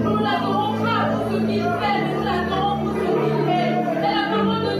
Nous l'adorons pas pour ce qu'il fait, mais nous l'adorons pour ce qu'il est. Et la parole de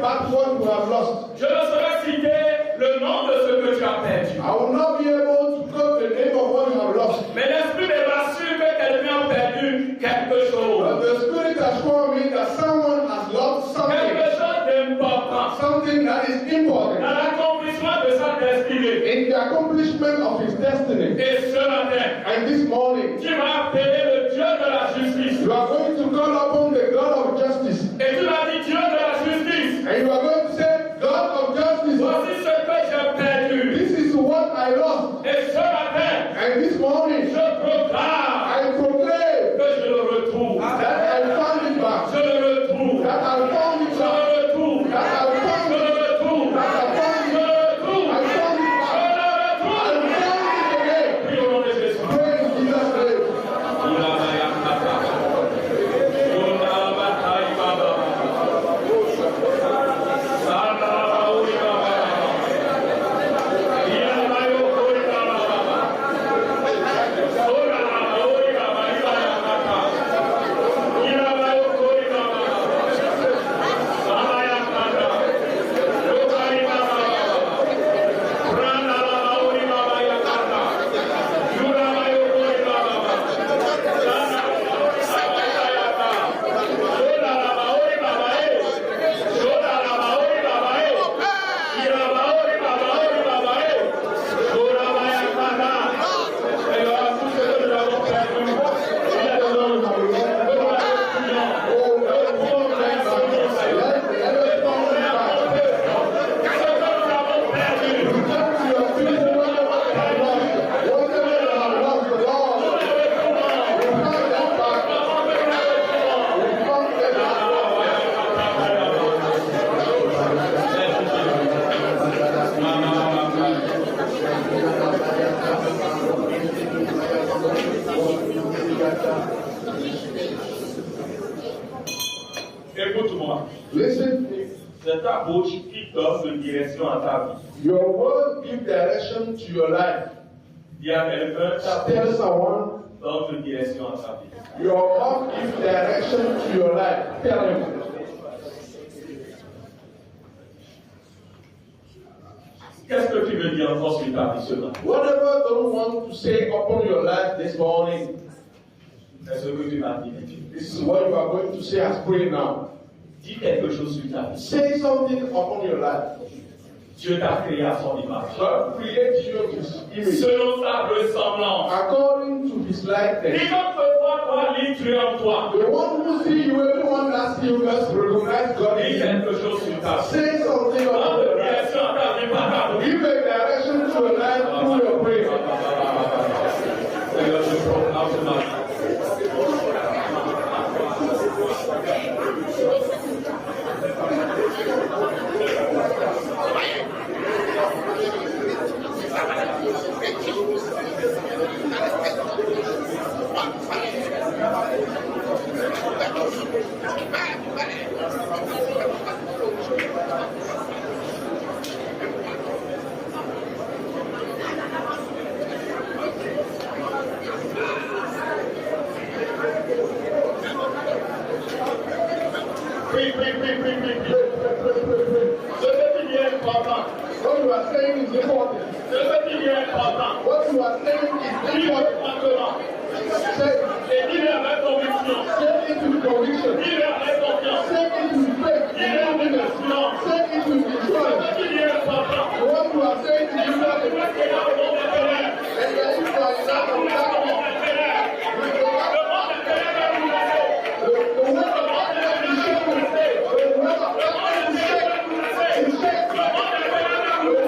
about what you have lost. Je ne saurais citer le nom de ce que tu as perdu. I will not be able to quote the name of what you have lost. Mais l'esprit me rassure que quelqu'un a perdu quelque chose. But the Spirit assures me that someone has lost something. Quelque chose d'important. Something that is important. Dans l'accomplissement de sa destinée. In the accomplishment of his destiny. Et ce matin, and this morning, tu m'as appelé le Dieu de la justice. You are going to call upon the God of justice. Et tu m'as dit Dieu de la justice. And you are going to say, God of justice. Voici ce que j'ai perdu. This is what I lost. Et ce matin, and this morning, je proclame que je le retrouve. That I found it back. Je le retrouve. That I found it back. Je le retrouve. That I found it. Je le retrouve. That I found it. Je le retrouve. I found it back. Je le retrouve. I found it again. Prie au nom de Jésus. Praise Jesus' name. Écoute-moi. Listen. C'est ta bouche qui donne une direction à ta vie. Your word gives direction to your life. Dis à quelqu'un, ta Tell bouche someone, donne une direction à ta vie. your mouth gives direction to your life. Tell him. Qu'est-ce que tu veux dire encore sur ta vie ce matin? Whatever you want to say upon your life this morning, C'est ce que tu vas dire. this is what you are going to say as prayer now. Dis quelque chose sur ta vie. Say something upon your life. Dieu t'a créé à son image. God creates you in His image Selon sa ressemblance. according to His likeness. Quiconque peut voir toi, l'intruer en toi. The one who see you, everyone that see you must recognize God in Dis you. quelque chose sur ta vie. Say something Donne upon une your life. direction à ta vie par ta bouche. Give a direction to your life through your prayer. Seigneur, je proclame ce matin. Pray. Ce que tu dis est important. What you are saying is important. Ce que tu dis est important. What you are saying is Dis-le important. maintenant. Say, Et dis-le avec conviction. say it with conviction. Dis-le avec confiance. Say it with faith. Dis-le avec assurance. Say it with Ce assurance. que tu dis est important. What you are saying is Tu important. vois qu'il y a un monde de ténèbres. And the Israelites Le are monde darkness. de ténèbres. Le monde de ténèbres est bouleversé. The word of God is shaken. The word of God is shaken. It's shaken. The word of God is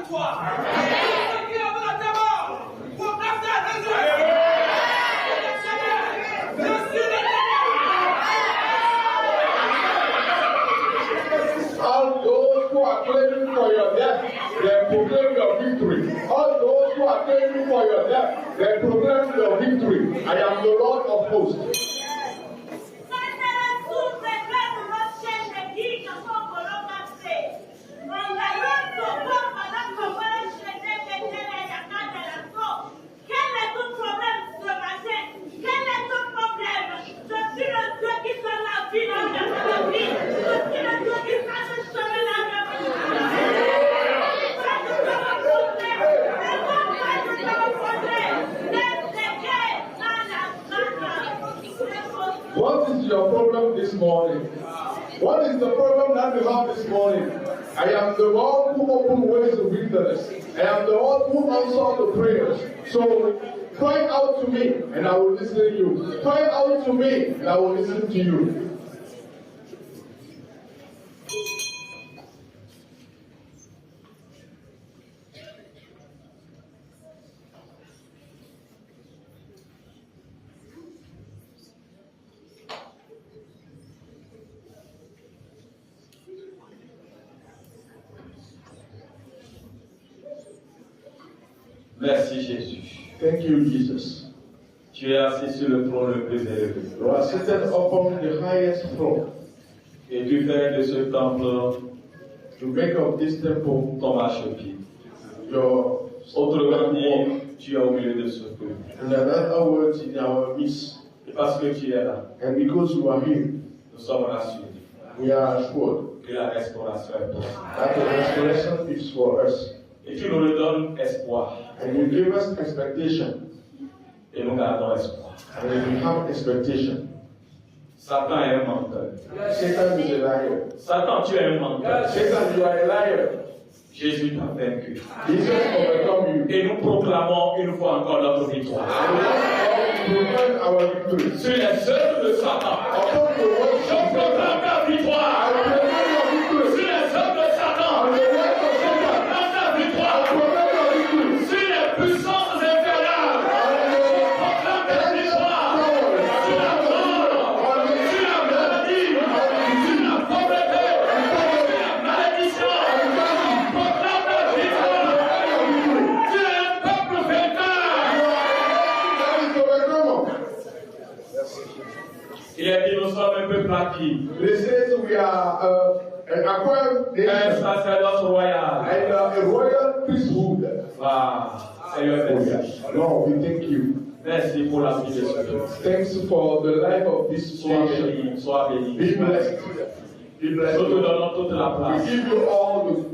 victoire. All those who are claiming for your death, they proclaim your victory. All those who are claiming for your death, they proclaim your victory. I am the Lord of hosts. What is your problem this morning? What is the problem that you have this morning? I am the one who opens ways of wilderness. I am the one who answers the prayers. So cry out to me and I will listen to you. Cry out to me and I will listen to you. Merci Jésus. Thank you, Jesus. Tu es assis sur le trône le plus élevé. You are seated upon the highest throne. Et tu fais de ce temple To make of this temple ton marchepied. your Autrement dit, tu es au milieu de ce peuple. in other words, in our midst. Et parce que tu es là, And because you are here, nous sommes rassurés we are assured que la restauration est possible. that the restoration is for us. Et tu nous redonnes espoir. And you give us expectation. Et nous gardons espoir. And we have expectation. Satan est un menteur. Satan is a liar. Satan, tu es un menteur. Satan, you are a liar. Jésus t'a vaincu. Jesus overcome you. Et nous proclamons une fois encore notre victoire. And we proclaim our victory. Sur les œuvres de Satan, Upon the word je of proclame ta I victoire. proclaim your victory. Sur les œuvres de Satan, On the word of je Satan, proclame ta I victoire. proclaim your victory. Sur les puissances inférieures, je proclame ta victoire. Sur la mort, sur la maladie, sur la pauvreté, sur la malédiction, je proclame ta victoire. Tu es un peuple vainqueur. That is overcome. Il a dit, nous sommes un peuple acquis, They say we are an acquired un nation sacerdoce royal. and a royal priesthood. Ah, Seigneur, merci. Lord, we thank you. Merci pour la vie de ce peuple. Thanks for the life of this Sois nation. béni, sois béni. Be blessed. Be Nous blessed. te donnons toute la We place. give you all the.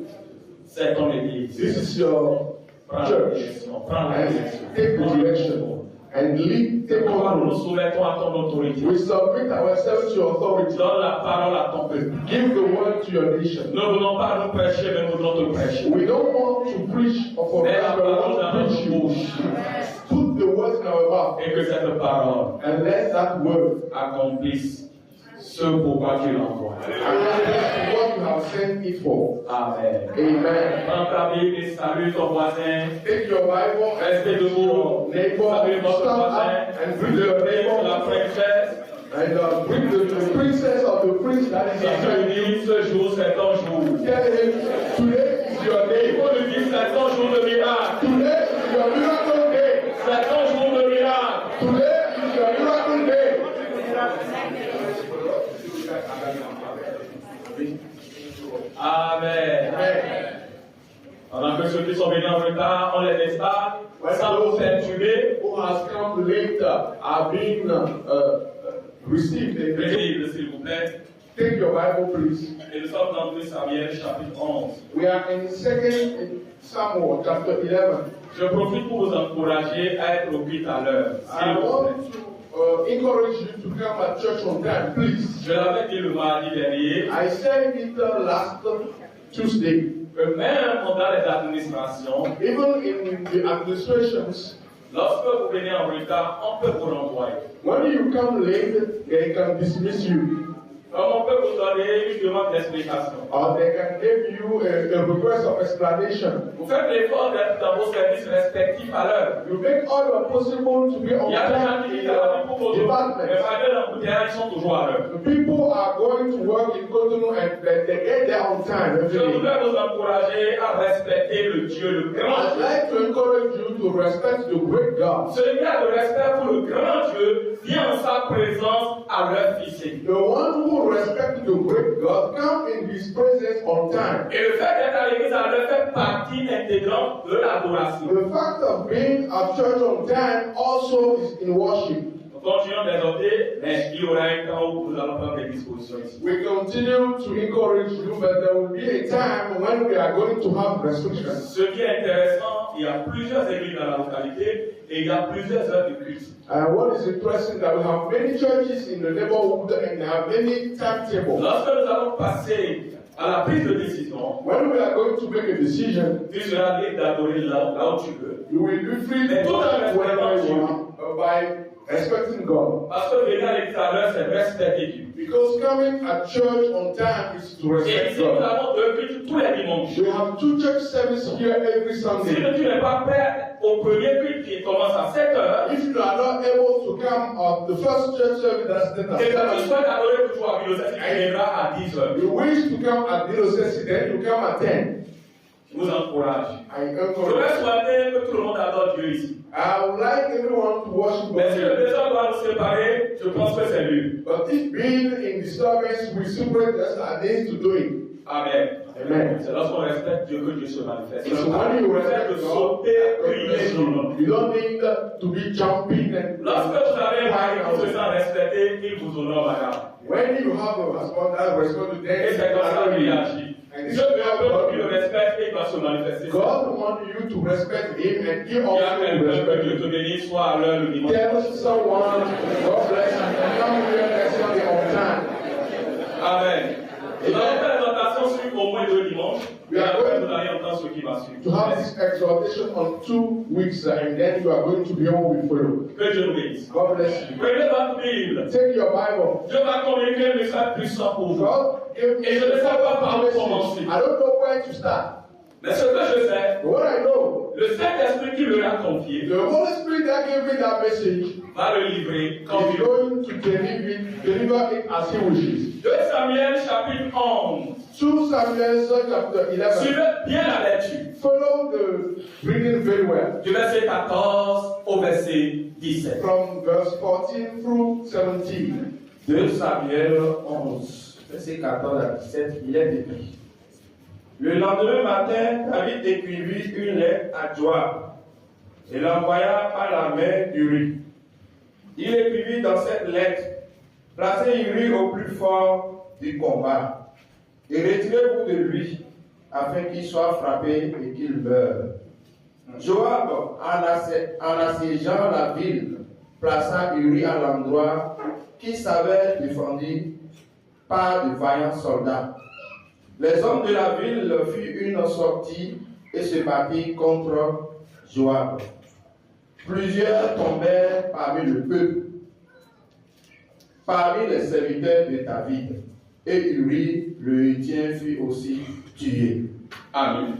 C'est ton église. This is your Prends la church. direction. Prends la And direction. take the direction and lead. Take Nous nous control. soumettons à ton autorité. We submit ourselves to your authority. Donne la parole à ton peuple. Give the word to your nation. Nous ne voulons pas nous prêcher, mais nous voulons te prêcher. We don't want to preach for Mets la us, but we parole dans want to notre preach you. bouche. Put the words in our mouth Et que cette parole and let that word accomplisse ce pourquoi tu l'envoies. accomplish what you have sent it for. Amen. Amen. Prends ta Bible et salue ton voisin. Take your Bible Restez and debout. your neighbor, Salue votre stand voisin. up and greet your La neighbor princesse. and bring the princess of the prince that is Et je ahead. lui dis, ce jour, c'est ton jour. Tell him, today is your Il day. faut lui dire, c'est ton jour de miracle. Today is your miracle day. C'est ton jour de miracle. Today is your miracle day. Amen. Amen. Pendant que ceux qui sont venus en retard, on les installe sans vous perturber. Who has come later are being received. Le livre, s'il vous plaît. Take your Bible, please. Et nous sommes dans 2 Samuel, chapitre 11. We are in 2 Samuel, chapter 11. Je profite pour vous encourager à être au culte à l'heure. S'il I vous plaît. want to encourage you to come at church on time, please. Je l'avais dit le mardi dernier, I said it last Tuesday. que même dans les administrations, Even in the administrations, lorsque vous venez en retard, on peut vous renvoyer. when you come late, they can dismiss you. Comme on peut vous donner une demande d'explication. Or they can give you a request of explanation. Vous faites l'effort d'être dans vos services respectifs à l'heure. You make all your possible to be on Il y a des gens time qui in disent à la vie pour your vos department. mais malgré l'embouteillage, ils sont toujours à l'heure. The people are going to work in Cotonou and they get there on time every Je day. voudrais vous encourager à respecter le Dieu, le grand I'd Dieu. like to encourage you to respect the great God. Celui qui a le respect pour le grand Dieu vient en sa présence à l'heure fixée. The one who respects the great God come in his presence on time. Et le fait d'être à l'église à l'heure fait partie intégrante de l'adoration. The fact of being at church on time also is in worship. Nous continuons d'exhorter, mais il y aura un temps où nous allons prendre des dispositions ici. We continue to encourage you, but there will be a time when we are going to have restrictions. Ce qui est intéressant, il y a plusieurs églises dans la localité et il y a plusieurs heures de culte. What is interesting that we have many churches in the neighborhood and they have many timetables. Lorsque nous allons passer à la prise de décision, When we are going to make a decision, tu seras libre d'adorer là où tu veux. you will be free to Mais do tout en that wherever respectant you want by respecting God. Parce que venir à l'église à l'heure, c'est respecter Dieu. Because coming at church on time is to Et respect ici, nous God. avons deux cultes tous les dimanches. We have 2 church services here every Si Sunday. tu n'es pas prêt au premier culte qui commence à 7 heures, If you are not able to come at the first church service that's et que tu 7, souhaites adorer toujours à Vilocès, tu viendras à 10 heures. you wish to come at Vilocès, then you come at 10. Je vous encourage. I Je vais encourage. souhaiter que tout le monde adore Dieu ici. I would like everyone to worship Mais si le God. désordre doit nous séparer, je pense que c'est mieux. But if being in disturbance will separate us, I need to do it. Amen. Amen. C'est lorsqu'on respecte Dieu que Dieu se manifeste. So when you respect de God, sauter, God crier bless son nom. you. You don't need to be jumping and Lorsque vous avez un mari qui se crying. sent respecté, il vous honore, madame. When you have a husband that responds to Et them, c'est comme ça qu'il agit. and Dieu veut un peuple qui le respecte et il va se manifester. God wants you to respect Him and He Il y a also quelqu'un will que respect Dieu you. te bénisse, soit à l'heure le dimanche. Tell someone, God bless you, and come here next Sunday on time. Amen. Nous allons faire l'exhortation sur au moins 2 dimanches. Et après, vous allez entendre ce qui va suivre. To have this exhortation on 2 weeks, and then you are going to be home with follow. Que Dieu nous bénisse. God bless you. Prenez votre Bible. Take your Bible. Dieu va communiquer un message puissant pour vous. God give me Et je ne sais pas par où message. commencer. I don't know where to start. Mais ce que je sais, But what I know, le Saint-Esprit qui lui a confié the Holy Spirit that gave me that message va le livrer comme is il veut. going to deliver it as He wishes. 2 Samuel chapitre 11. 2 Samuel chapter 11. Suivez bien la lecture. Follow the reading very well. Du verset 14 au verset 17. From verse 14 through 17. 2 Samuel 11, verset 14 à 17, il est écrit. Le lendemain matin, David écrivit une lettre à Joab et l'envoya par la main d'Uri. Il écrivit dans cette lettre, placez Uri au plus fort du combat et retirez-vous de lui afin qu'il soit frappé et qu'il meure. Joab, en assiégeant la ville, plaça Uri à l'endroit qui s'avait défendu par de vaillants soldats. Les hommes de la ville firent une sortie et se battirent contre Joab. Plusieurs tombèrent parmi le peuple, parmi les serviteurs de David, et Uri, le Héthien, fut aussi tué. Amen.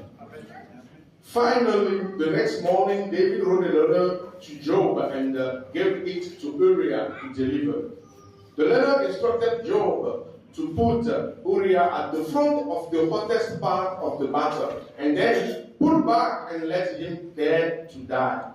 Finally, the next morning, David wrote a letter to Job and gave it to Uriah to deliver. The letter instructed Job to put Uriah at the front of the hottest part of the battle and then put back and let him there to die.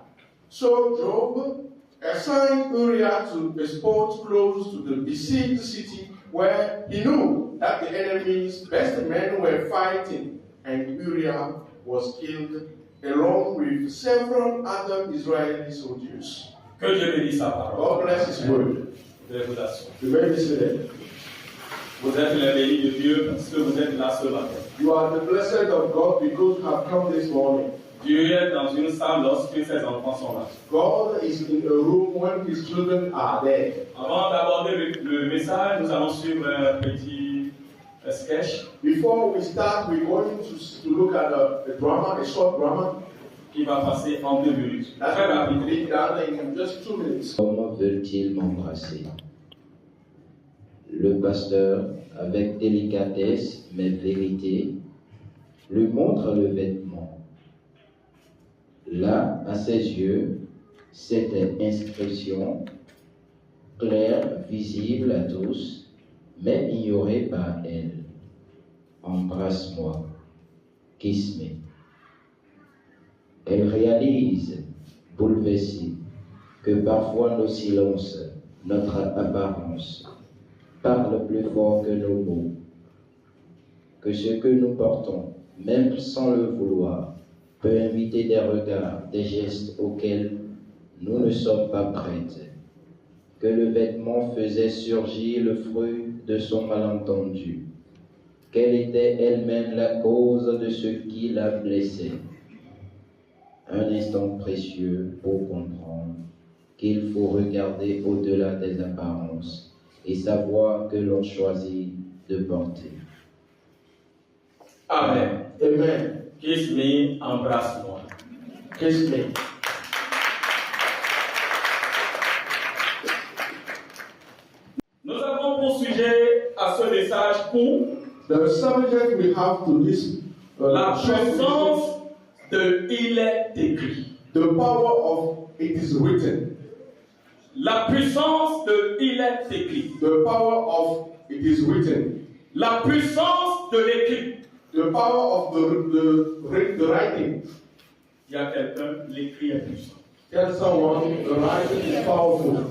So Job assigned Uriah to a spot close to the besieged city where he knew that the enemy's best men were fighting, and Uriah was killed along with several other Israeli soldiers. Que Dieu bénisse sa parole. God bless His word. Je vais vous assurer. You may be seated. Vous êtes les bénis de Dieu parce que vous êtes là ce matin. You are the blessed of God because you have come this morning. Dieu est dans une salle lorsque ses enfants sont là. God is in a room when His children are there. Avant d'aborder le message, nous allons suivre un petit sketch Before we start, we're going to look at a drama, a short drama. qui va passer en 2 minutes. That's Très going to rapide. be done in just 2 minutes. Comment veulent-ils m'embrasser? Le pasteur, avec délicatesse mais vérité, lui montre le vêtement. Là, à ses yeux, cette inscription, claire, visible à tous, mais ignorée par elle. Embrasse-moi, kiss me. Elle réalise, bouleversée, que parfois nos silences, notre apparence, parlent plus fort que nos mots, que ce que nous portons, même sans le vouloir, peut inviter des regards, des gestes auxquels nous ne sommes pas prêts, que le vêtement faisait surgir le fruit de son malentendu, qu'elle était elle-même la cause de ce qui la blessait. Un instant précieux pour comprendre qu'il faut regarder au-delà des apparences et savoir que l'on choisit de porter. Amen. Amen. Kiss me, embrasse-moi. Kiss me. Nous avons pour sujet à ce message pour The subject we have to this la short puissance de il est écrit. the power of it is written. La puissance de il est écrit. The power of it is written. La puissance de l'écrit. The power of the writing. Il y a quelqu'un, l'écrit est puissant. Tell someone the writing is powerful.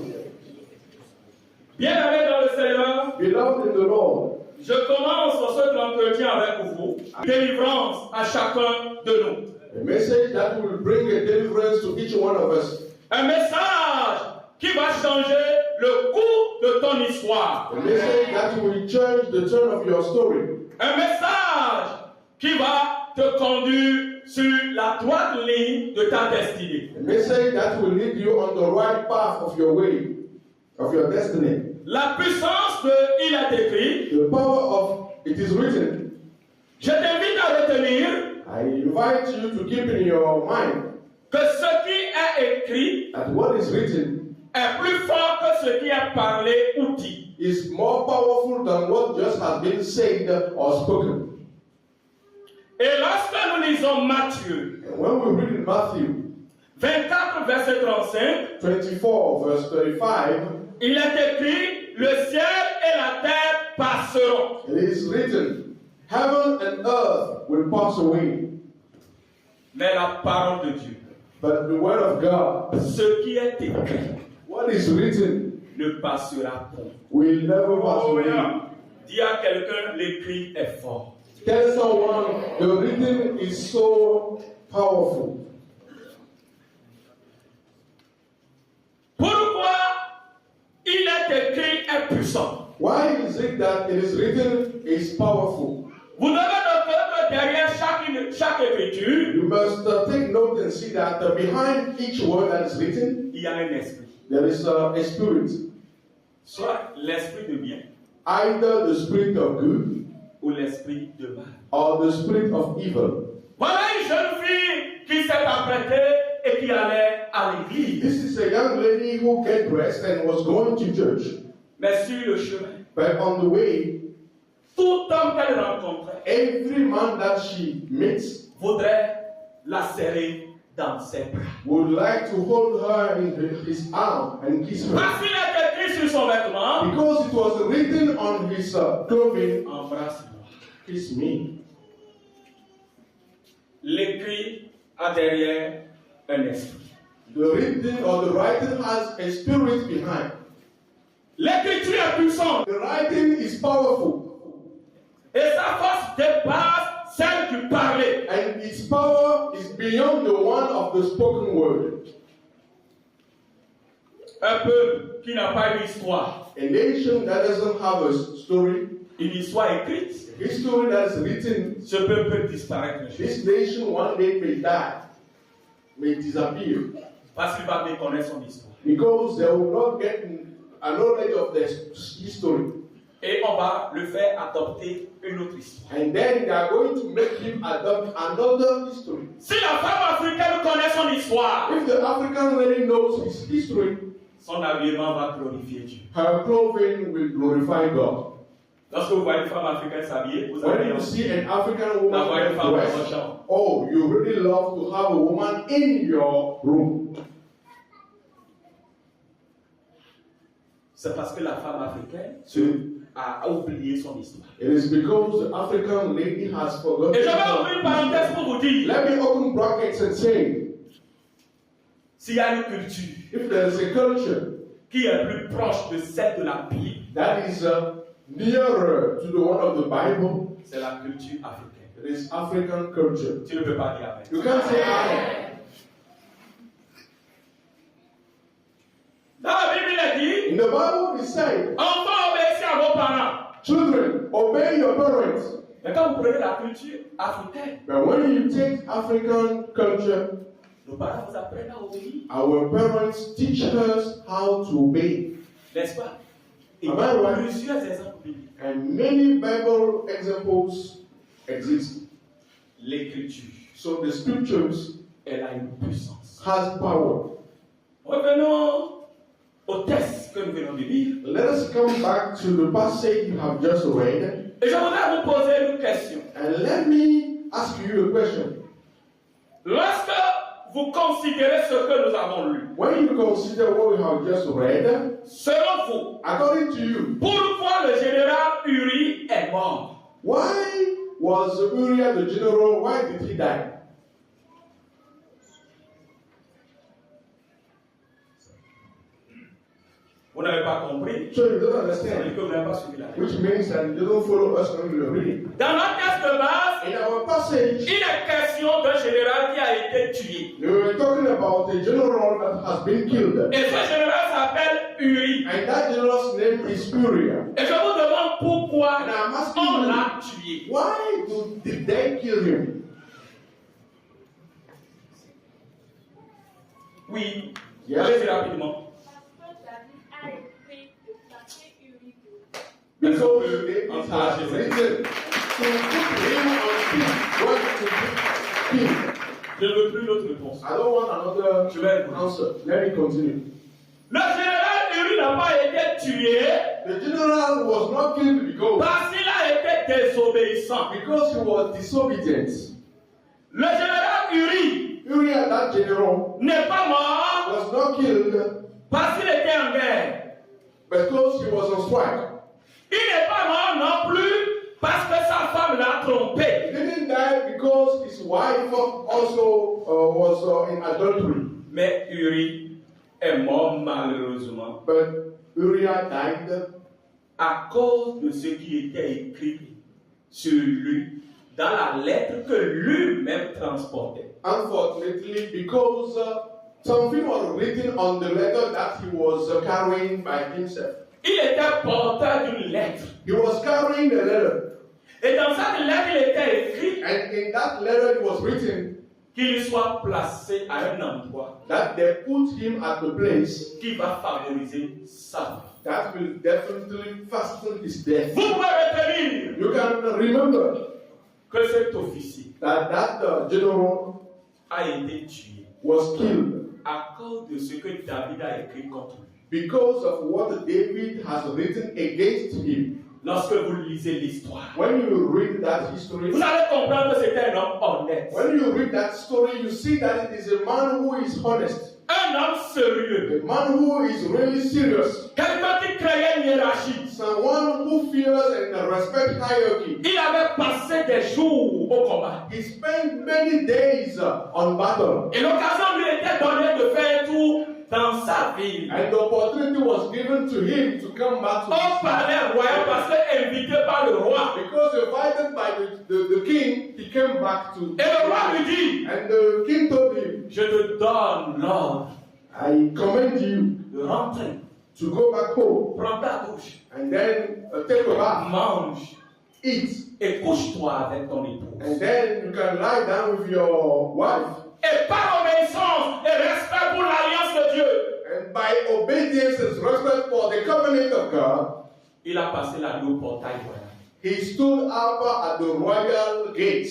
Bien-aimés dans le Seigneur, Beloved in the Lord, je commence cet entretien avec vous. Délivrance à chacun de nous. a message that will bring a deliverance to each one of us. Un message qui va changer le cours de ton histoire. A message that will change the turn of your story. Un message qui va te conduire sur la droite ligne de ta destinée. A message that will lead you on the right path of your way, of your destiny. La puissance de il est écrit. The power of it is written. Je t'invite à retenir I invite you to keep in your mind que ce qui est écrit that what is written est plus fort que ce qui est parlé ou dit. is more powerful than what just has been said or spoken. Et lorsque nous lisons Matthieu And when we read in Matthew 24, verset 35, 24, verse 35, il est écrit, le ciel et la terre passeront. it is written, heaven and earth will pass away, Mais la parole de Dieu, but the word of God, ce qui est écrit, what is written, ne passera point. will never pass away. Dis à quelqu'un, l'écrit est fort. Tell someone the written is so powerful. Pourquoi il est écrit est puissant? Why is it that it is written is powerful? Vous devez noter que derrière chaque écriture, You must take note and see that behind each word that is written, il y a un esprit. there is a spirit. Soit l'esprit de bien Either the spirit of good ou l'esprit de mal. or the spirit of evil. Voilà une jeune fille qui s'est apprêtée et qui allait à l'église. This is a young lady who get dressed and was going to church. Mais sur le chemin, But on the way, tout homme qu'elle rencontrait every man that she meets voudrait la serrer dans ses bras. would like to hold her in his arm and kiss her. Parce qu'il est écrit sur son vêtement, Because it was written on his clothing, embrasse-moi. kiss me. L'écrit a derrière un esprit. The written or the writing has a spirit behind. L'écriture est puissante The writing is powerful. et sa force dépasse celle du parler. And its power is beyond the one of the spoken word. Un peuple qui n'a pas une histoire, A nation that doesn't have a story, une histoire écrite, a history that is written, ce peuple peut disparaître un jour. this nation one day may die, may disappear, Parce qu'il va méconnaître son histoire. because they will not get a knowledge of their history. Et on va le faire adopter une autre histoire. And then they are going to make him adopt another history. Si la femme africaine connaît son histoire, If the African lady knows his history, son habillement va glorifier Dieu. Her clothing will glorify God. Lorsque vous voyez une femme africaine s'habiller, vous When avez you see an African woman d'avoir une femme dans dressed, votre chambre. oh, you really love to have a woman in your room. C'est parce que la femme africaine a oublié son histoire. It is because the African lady has forgotten. Et je vais ouvrir une parenthèse pour vous dire, Let me open brackets and say, s'il y a une culture if there is a culture qui est plus proche de celle de la Bible, that is nearer to the one of the Bible, c'est la culture africaine. it is African culture. Tu ne peux pas dire amen. You can't say amen. Dans la Bible, il est dit, In the Bible, it says, enfants, obéissez à vos parents. children, obey your parents. Mais quand vous prenez la culture africaine, But when you take African culture, nos parents vous apprennent à obéir, our parents teach us how to obey. n'est-ce pas? Il y Am I a right? plusieurs exemples bibliques. And many Bible examples exist. L'écriture, So the scriptures elle a une puissance. has power. Revenons au texte que nous venons de lire. Let us come back to the passage you have just read. Et je voudrais vous poser une question. And let me ask you a question. Lorsque vous considérez ce que nous avons lu, When you consider what we have just read, selon vous, according to you, pourquoi le général Uri est mort? why was Uriah the general, why did he die? Vous n'avez pas compris? So you don't Ça veut understand. dire que vous n'avez pas suivi la Bible. Which means that you don't follow us when we read it. Dans notre texte de base, In our passage, il est question d'un général qui a été tué. we were talking about a general that has been killed. Et ce général s'appelle Uri. And that general's name is Uriah. Et je vous demande pourquoi And I'm asking on you, l'a tué. why did they kill him? Oui. Yes. Allez-y rapidement. Because it has written to put him on king. What to be king? Je ne veux plus l'autre réponse. I don't want another Je vais answer. Let me continue. Le général Uri n'a pas été tué The general was not killed parce qu'il a été désobéissant. because he was disobedient. Le général Uri Uriah, that general, n'est pas mort was not killed parce qu'il était en guerre. because he was on strike. Il n'est pas mort non plus parce que sa femme l'a trompé. He didn't die because his wife also was in adultery. Mais Uri est mort malheureusement But Uriah died à cause de ce qui était écrit sur lui dans la lettre que lui-même transportait. unfortunately because something was written on the letter that he was carrying by himself. Il était porteur d'une lettre. He was carrying a letter, Et dans cette lettre, il était écrit and in that letter it was written qu'il soit placé à un endroit that they put him at the place qui va favoriser sa vie. that will definitely fasten his death. Vous pouvez retenir You can remember que cet officier that general a été tué was killed à cause de ce que David a écrit contre lui. because of what David has written against him. Lorsque vous lisez l'histoire, When you read that history, vous allez comprendre que c'était un homme honnête, when you read that story, you see that it is a man who is honest, un homme sérieux, a man who is really serious, quelqu'un qui créait une hiérarchie. someone who fears and respects hierarchy. Il avait passé des jours au combat. He spent many days on battle, Et l'occasion lui était donnée de faire un tour dans sa ville. and the opportunity was given to him to come back to Au palais royal parce qu'invité par le roi. because invited by the king, he came back to. Et le roi lui dit, And the king told him, je te donne l'ordre I commend you de rentrer, to go back home prends ta douche, and then take a bath, mange eat, et couche-toi avec ton épouse. and then you can lie down with your wife. Et par obéissance et respect pour l'alliance de Dieu, And by obedience and respect for the covenant of God, il a passé la nuit au portail royal. he stood up at the royal gate.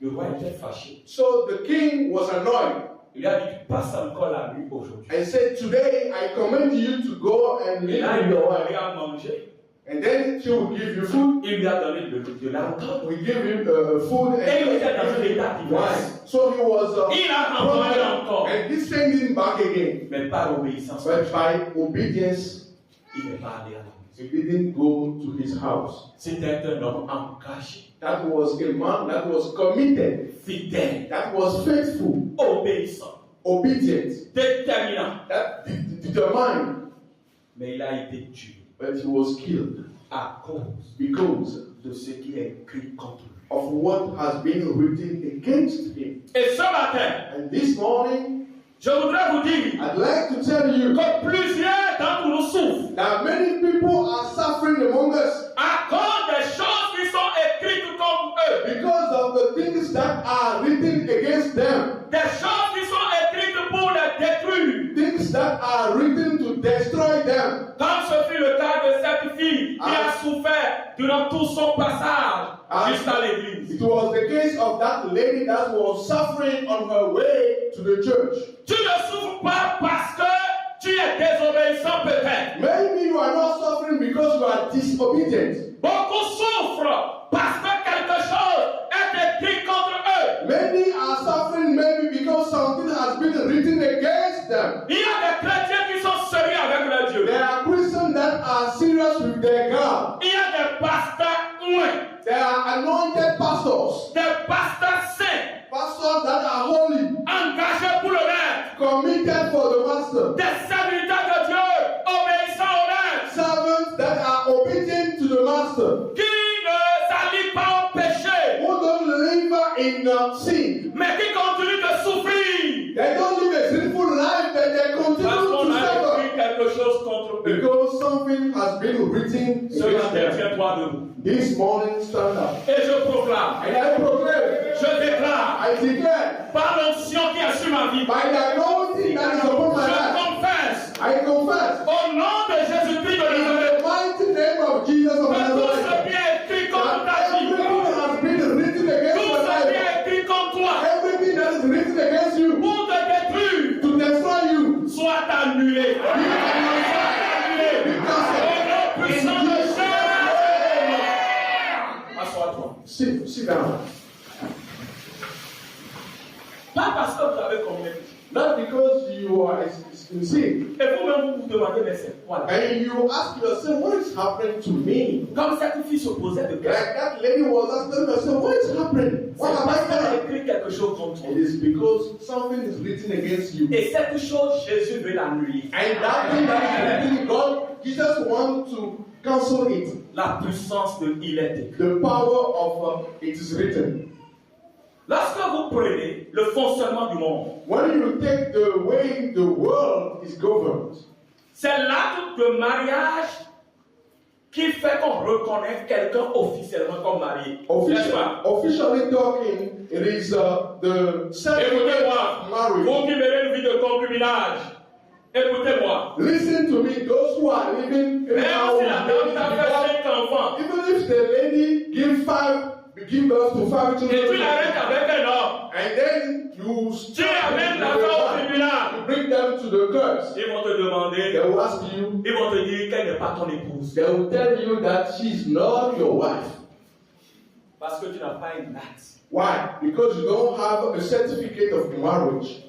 Le roi était fâché. So the king was annoyed. Il lui a dit, tu passes encore la nuit aujourd'hui. and said, today I command you to go and Et live là, with il your lui wife. a mangé. And then she will give you food. Il lui a donné de l'alcool. We give him food Et il and était dans un état wine. d'ivresse. So he was Il a envoyé encore. and he sent him back again. Mais par obéissance, But by obedience, il n'est pas allé à la maison. he didn't go to his house. C'était un homme engagé, That was a man that was committed, fidèle, that was faithful, obéissant, obedient, déterminant. that determined. Mais il a été tué But he was killed à cause because de ce qui est écrit contre lui. of what has been written against him. Et ce matin, And this morning, je voudrais vous dire I'd like to tell you que plusieurs d'entre nous souffrent that many people are suffering among us à cause des choses qui sont écrites contre eux. because of the things that are written against them, Des choses qui sont écrites pour les détruire. things that are written to destroy them. Comme ce fut le cas de cette fille qui a souffert durant tout son passage jusqu'à l'église. It was the case of that lady that was suffering on her way to the church. Tu ne souffres pas parce que tu es désobéissant peut-être. Maybe you are not suffering because you are disobedient. Beaucoup souffrent parce que quelque chose est écrit contre eux. Many are suffering maybe because something has been written against them. Il y a des chrétiens qui sont sérieux avec leur Dieu. There are Christians that are serious with their God. Il y a des pasteurs ouins, There are anointed pastors, des pasteurs saints, pastors that are holy, engagés pour le maître, committed for the master, des serviteurs de Dieu, obéissants au maître, servants that are obedient to the master, qui ne s'allient pas au péché, who don't live in sin. mais qui continuent de souffrir. They don't live a sinful life, but they Parce continue qu'on to a suffer. écrit quelque chose contre eux. Because something has been written Ce against matin, them. tiens-toi debout. This morning, stand up. Et je proclame, And I proclaim, je déclare, I declare, par l'onction qui est sur ma vie, by the anointing that is upon my je life, confesse, I confess, au nom de Jésus-Christ de in Nazareth, the mighty name of Jesus of que tout Nazareth, ce qui est écrit contre that ta vie, everything has been written against tout your ce qui life, est écrit contre toi, everything that is written against you, pour te détruire, to destroy you, soit annulé. Soit annulé. Au nom puissant de Jésus. Assois-toi. sit down. Pas parce que vous avez commis. Not because you are in sin. Et vous-même, vous vous demandez, mais c'est quoi là? And you ask yourself, what is happening to me? Comme cette fille se posait de questions. Like that lady was asking herself, what is happening? C'est What have parce I qu'elle a done? écrit quelque chose contre toi. It is because something is written against you. Et cette chose, Jésus veut l'annuler. And that thing that is written, God, Jesus wants to cancel it. La puissance de il est écrit. The power of it is written. Lorsque vous prenez le fonctionnement du monde, When you take the way the world is governed, c'est l'acte de mariage qui fait qu'on reconnaît quelqu'un officiellement comme marié. N'est-ce pas? officially talking, it is the certificate Écoutez-moi, of marriage. vous qui menez une vie de concubinage, écoutez-moi. Listen to me, those who are living in Même our si la dame t'a fait 5 enfants, even if the lady give birth to 5 et children, tu l'arrêtes avec un homme, and then you tu amènes la femme au tribunal, you bring them to the courts, ils vont te demander, they will ask you, ils vont te dire qu'elle n'est pas ton épouse. they will tell you that she's not your wife. Parce que tu n'as pas une acte. Why? Because you don't have a certificate of marriage.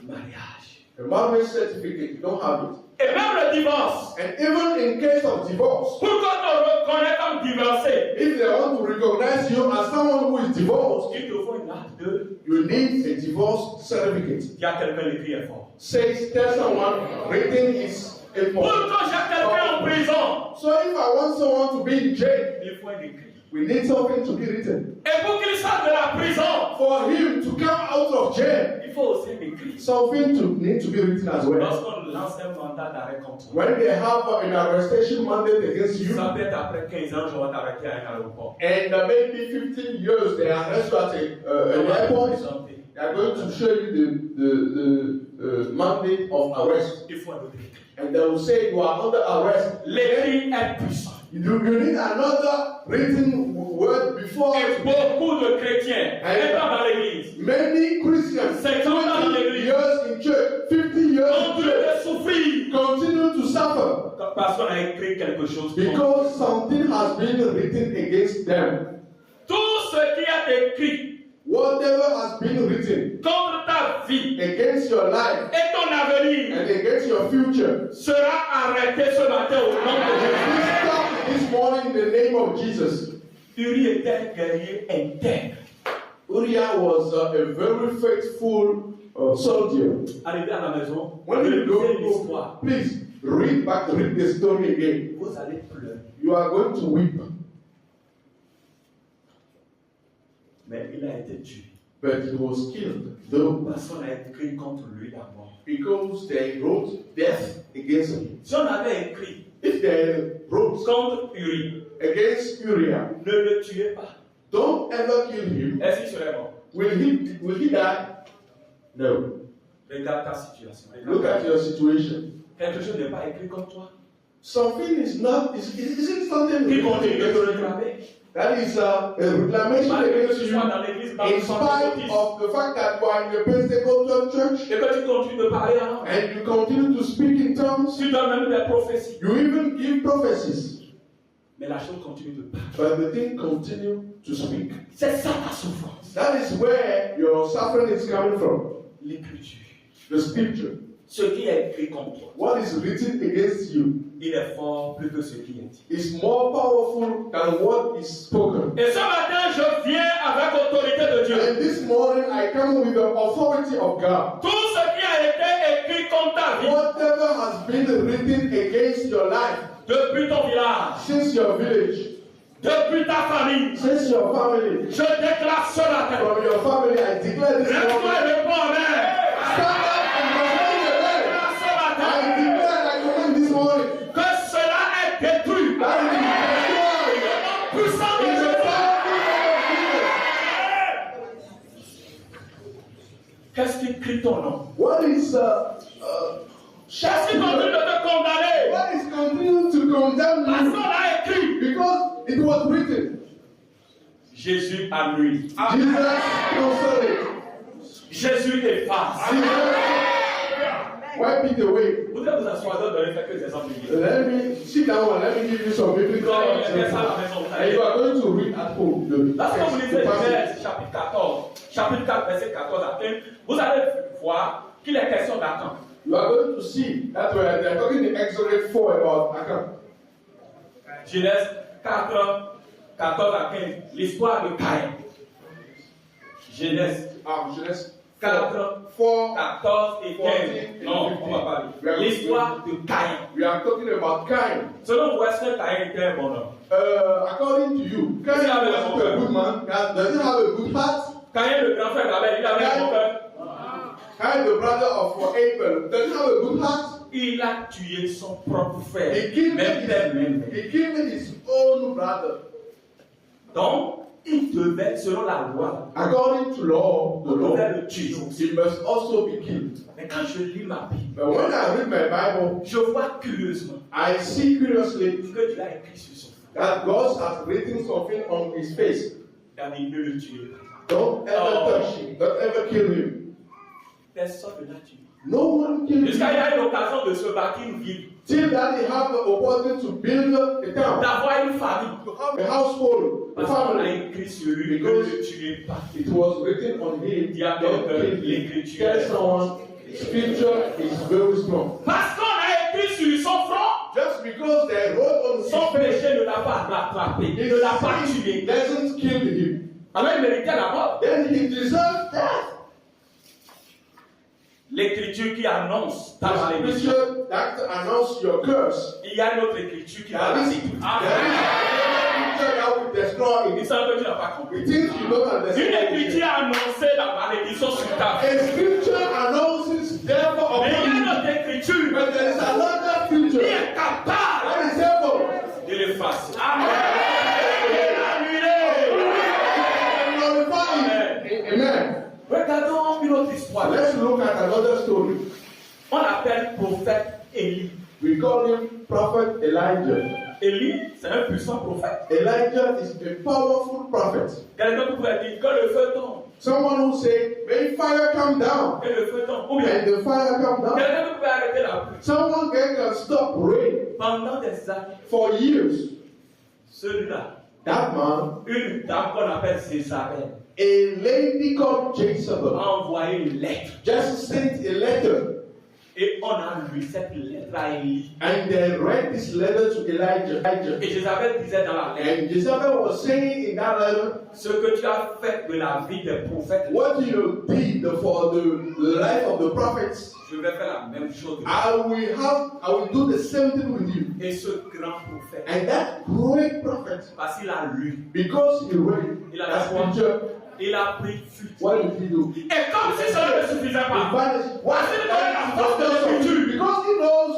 Mariage. A marriage certificate, you don't have it. Et même le divorce. And even in case of divorce, Pour qu'on te reconnaisse comme divorcé, if they want to recognize you as someone who is divorced, il te faut une acte de. you need a divorce certificate. Il y a quelqu'un écrit est fort. Tell someone, written is Pour important. que j'ai quelqu'un en prison, So if I want someone to be in jail, il faut un écrit. we need something to be written. Et pour qu'il sorte de la prison, For him to come out of jail, il faut aussi un écrit. something need to be written as well. Lorsqu'on lance un mandat d'arrêt contre toi, When they have an arrestation mandate against you, ça peut être après 15 ans, je vais t'arrêter à un aéroport. and maybe 15 years they arrest you at an airport, they are going to show you the mandate of arrest. Il faut un autre écrit. And they will say you are under arrest. L'écrit est puissant. You need another written word before. Et beaucoup de chrétiens, et pas dans l'église, Many any Christian 50 ans dans 20 l'église years in church, 50 years in continue church, de souffrir continue to suffer parce qu'on a écrit quelque chose contre. because something has been written against them. Tout ce qui est écrit Whatever has been written contre ta vie against your life et ton avenir and against your future sera arrêté ce matin au nom de will Jésus. be stopped this morning in the name of Jesus. Uri était un guerrier intègre. Uriah was a very faithful soldier. Arrivé à la maison, When you lisez go, l'histoire. please read the story again. Vous allez pleurer. You are going to weep. Mais il a été tué. But he was killed, though, Parce qu'on a écrit contre lui d'abord. because they wrote death against him. Si on avait écrit If they wrote contre Uri, against Uriah, ne le tuez pas. don't ever kill him. Est-ce qu'il serait mort? Will he die? No. Regarde ta situation. Look at your situation. Quelque chose n'est pas écrit contre toi. Something is not, isn't something Qui continue de te against you. réclamer. That is a reclamation Malgré que against tu you sois dans l'église, dans in le spite of the fact that you are in the Pentecostal church et que tu continues de parler en langue. and you continue to speak in tongues. Tu donnes même des prophéties. You even give prophecies, Mais la chose continue de parler. but the thing continue to speak. C'est ça ta souffrance. That is where your suffering is coming from. L'écriture. The scripture. Ce qui est écrit contre toi, What is written against you il est fort plus que ce qui est dit. is more powerful than what is spoken. Et ce matin, je viens avec l'autorité de Dieu. And this morning I come with the authority of God. Tout ce qui a été écrit contre ta vie, Whatever has been written against your life, depuis ton village, since your village, depuis ta famille, since your family, je déclare ce matin. from your family, I declare this Lève-toi morning. et réponds Amen. Stand up and command the day. Déclare ce matin I declare, I command this morning. que cela est détruit. That it is destroyed. Puissant de In the Jésus. power of Jesus. Qu'est-ce qui crie ton nom? What is Qu'est-ce qui continue de te condamner? what is continuing to condemn Parce you? qu'on a écrit. Because it was written. Jésus annule. Jesus cancelled it. Jésus efface. Wipe it away. Vous devez vous asseoir dans les quelques exemples bibliques. Let me sit down and let me give you some biblical Vous allez lire ça à la examples. maison. Vous And allez you are going to read at home. Lorsque vous lisez the passage. Genèse chapitre 14, chapitre 4, verset 14 à 15, vous allez voir qu'il est question d'Achan. You are going to see that they are talking in Exodus 4 about Achan. Genèse 4, 14 à 15, l'histoire de Caïn. Genèse Genèse 4, 4. 14 et 15. Non, on va pas lire. L'histoire de Caïn. We are talking about Cain. Selon vous, est-ce que Caïn était un bon homme? According to you, Cain was a good man. Does he have a good heart? Caïn, le grand frère d'Abel, il avait un bon cœur. Cain, the brother of Abel, does he have a good heart? Il a tué son propre frère. He killed Même. his own brother. Donc, il devait, selon la loi, According to law, the on law, devait le tuer. he must also be killed. Mais quand je lis ma Bible, But when I read my Bible, je vois curieusement I see curiously que Dieu a écrit sur son frère. that God has written something on his face. Il ne le tuer. Don't ever touch him. Don't ever kill him. Personne ne l'a tué. No one killed Jusqu'à il him. a eu l'occasion de se bâtir une ville, Till that he have the opportunity to build a town, d'avoir une famille. to have a household, a Parce qu'on a family. écrit sur lui, ne le tuez pas. It was written on him. Il y a Don't donc kill him. l'écriture. Tell someone, scripture is very strong. Parce qu'on a écrit sur son front, Just because they wrote on his son face, péché ne l'a pas rattrapé, his ne l'a pas sin tué. doesn't kill him. Alors il méritait la mort. Then he deserves death. L'écriture qui annonce ta The malédiction. scripture that announce your curse. Il y a une autre écriture qui va There la is détruire. a scripture that will destroy Il it. semble que tu n'as pas compris. The things you don't Une understand. écriture a annoncé la malédiction sur ta vie. A scripture announces death upon Mais il y a une you. autre écriture But there is another qui scripture est capable that is able de l'effacer. Amen. Amen. to glorify it. Amen. Regardons une autre histoire. Let's look at another story. On l'appelle prophète Élie. We call him Prophet Elijah. Élie, c'est un puissant prophète. Elijah is a powerful prophet. Quelqu'un pourrait dire que le feu tombe. Someone who say, may fire come down. Et le feu tombe. Ou bien, And the fire come down. quelqu'un peut arrêter la pluie. Someone can stop rain Pendant des années, for years. celui-là, That man, une dame qu'on appelle Jézabel, a lady called Jezebel, a envoyé une lettre. just sent a letter. Et on a lu cette lettre à Élie. And they read this letter to Elijah. Et Jézabel disait dans la lettre, And Jezebel was saying in that letter, ce que tu as fait de la vie des prophètes, what you did for the life of the prophets, je vais faire la même chose. I will do the same thing with you. Et ce grand prophète, And that great prophet, parce qu'il a lu, because he read il a that fait quoi? scripture, Il a pris fuite. what did he do? Et comme si cela ne suffisait He pas, vanished. Why did he go and stop the scripture? Because he knows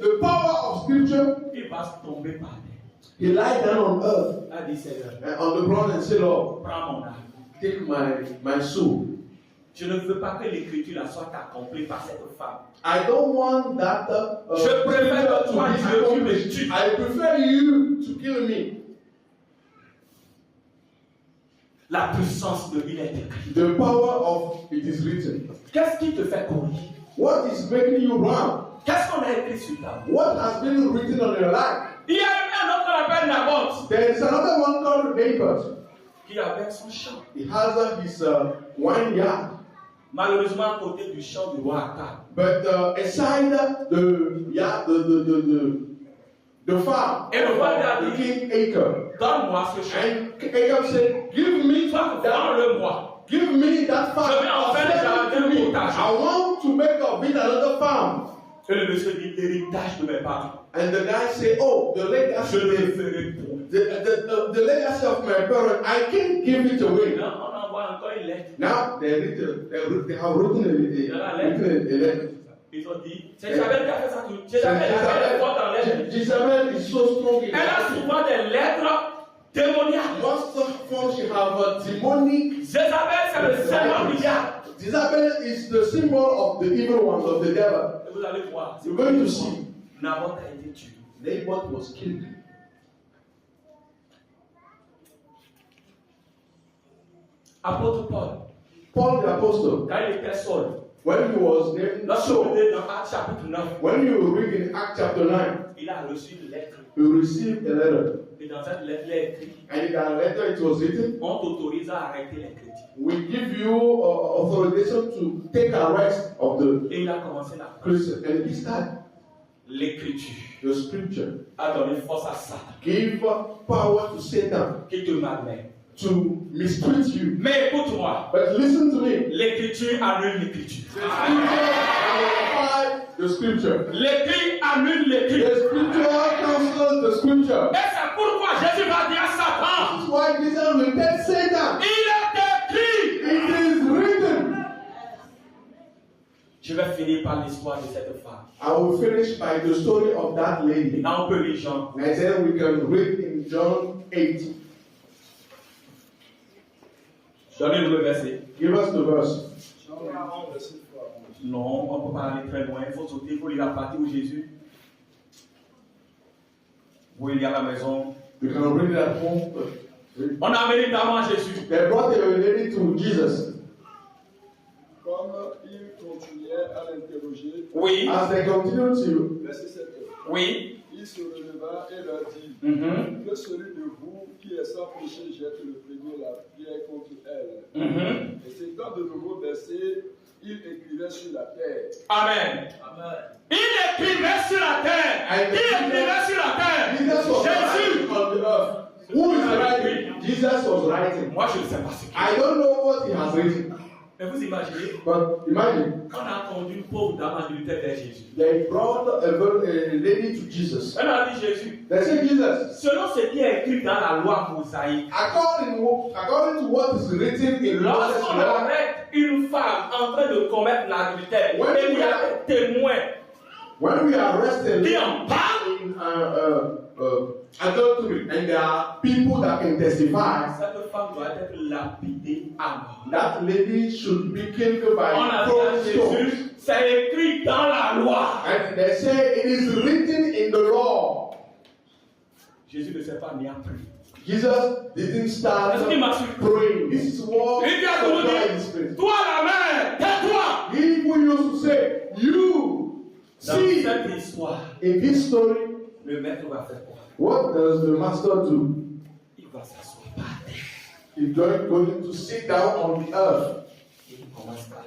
the power of scripture, il va tomber par terre. he lied down on earth Il a dit, Seigneur, and on the ground and said, Lord, prends mon âme. take my soul. Je ne veux pas que l'écriture là soit accomplie par cette femme. I don't want that Je préfère scripture que toi, to be Dieu, tu me accomplished. tues. I prefer you to kill me. La puissance de il est écrit. The power of it is written. Qu'est-ce qui te fait courir? What is making you run? Qu'est-ce qu'on a écrit sur ta vie? What has been written on your life? Il y a un autre qu'on appelle Naboth, There is another one called Naboth. qui avait son champ. He has his vineyard. Malheureusement, à côté du champ du roi Akab. But aside the farm, Et le roi a dit, King Acre, donne-moi ce champ. and Acre said, "Give me that, Donne-le-moi. give me that farm. Je vais en faire Sell it to des me. jardins I want to make of it another farm." Et le monsieur dit, l'héritage de mes parents. And the guy said, "Oh, the Je legacy, le ferai pour. the legacy of my parents, I can't give it away." Là, on envoie encore une lettre. Now they have written a letter. Ils ont dit, c'est Isabelle qui a fait ça. Isabelle est forte en lettres. Jezebel is so strong in Elle a souvent des lettres démoniaques. most of all she have a demonic. Jézabel, c'est le symbole du diable. Jezebel is the symbol of the evil ones, of the devil. Et vous allez voir. You're going to see. Naboth a été tué. Naboth was killed. Apôtre Paul, Paul the apostle, quand il était seul, when he was named lorsque Saul, vous êtes dans Actes chapitre 9, when you read in Acts chapter 9, il a reçu une lettre. he received a letter. Et dans cette lettre, il est écrit, And in that letter it was written, on t'autorise à arrêter les chrétiens. we give you authorization to take arrest of the Et il a commencé la Christians. And he started l'écriture. the scripture. A donné force à Satan, Give power to Satan qui te malmène. to mistreat you. Mais écoute-moi, But listen to me. l'écriture annule l'écriture. The scripture. L'écrit annule l'écrit. The scripture cancels the scripture. Et c'est pourquoi Jésus va dire à Satan, That's why Jesus will tell Satan, il est écrit. it is written. Je vais finir par l'histoire de cette femme. I will finish by the story of that lady. Là, on peut lire Jean. And then we can read in John 8. Donnez-nous le verset. Give us the verse. Non, on ne peut pas aller très loin. Il faut sauter, il faut lire la partie où Jésus. Vous pouvez lire à la maison. You can read it at home. On a amené une dame à Jésus. They brought a lady to Jesus. Comme il continuait à l'interroger, Oui. As they continued to, verset 7, Oui. il se releva et leur dit, Mhm. que celui de vous qui est sans péché jette le premier la pierre contre elle. Mhm. Et s'étant de nouveau versé, il écrivait sur la terre. Amen. Il écrivait sur la terre. Il écrivait sur la terre. Jesus was Jésus. writing on the earth. Who is writing? Jesus was writing. Moi, je ne sais pas ce qu'il I don't know what he has written. Mais vous imaginez, But imagine, on a conduit une pauvre dame adultère vers Jésus. they brought a lady to Jesus. Elle a dit Jésus, They said, Jesus, selon ce qui est écrit dans la loi mosaïque, according to what is written in Moses' lorsqu'on law, arrête une femme en train de commettre l'adultère, et il y a des témoins when we arrest a qui lady en parlent, in adultery, and there are people that can testify, cette femme doit être lapidée à mort. that lady should be killed On by a dit throwing à stones. Jésus, c'est écrit dans la loi. And they say it is written in the law. Jésus ne s'est pas mis à prier. Jesus didn't start Est-ce qu'il m'a su? praying. This is what Il dit à God Timothée, is spirit. toi la mère, tais-toi. He who used to say, you Dans see, cette histoire, in this story, le maître va faire quoi? what does the master do? Il va s'asseoir par terre. He's going to sit down on the earth Et il commence par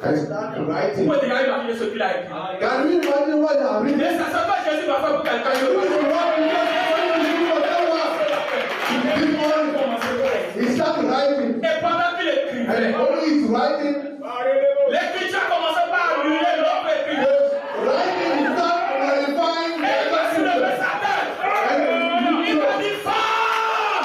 and start Vous writing. pouvez déjà imaginer ce qu'il a écrit. Can you imagine what they are reading? Mais ça ne sert pas que Jésus va faire pour quelqu'un This is d'autre. what he just wanted to do for everyone. This morning, he started writing. Et pendant qu'il And écrivait, when he's writing, l'écriture a commencé par annuler l'autre the écriture. writing starts clarifying Et il va soulever the sa tête. and Il va dire, femme,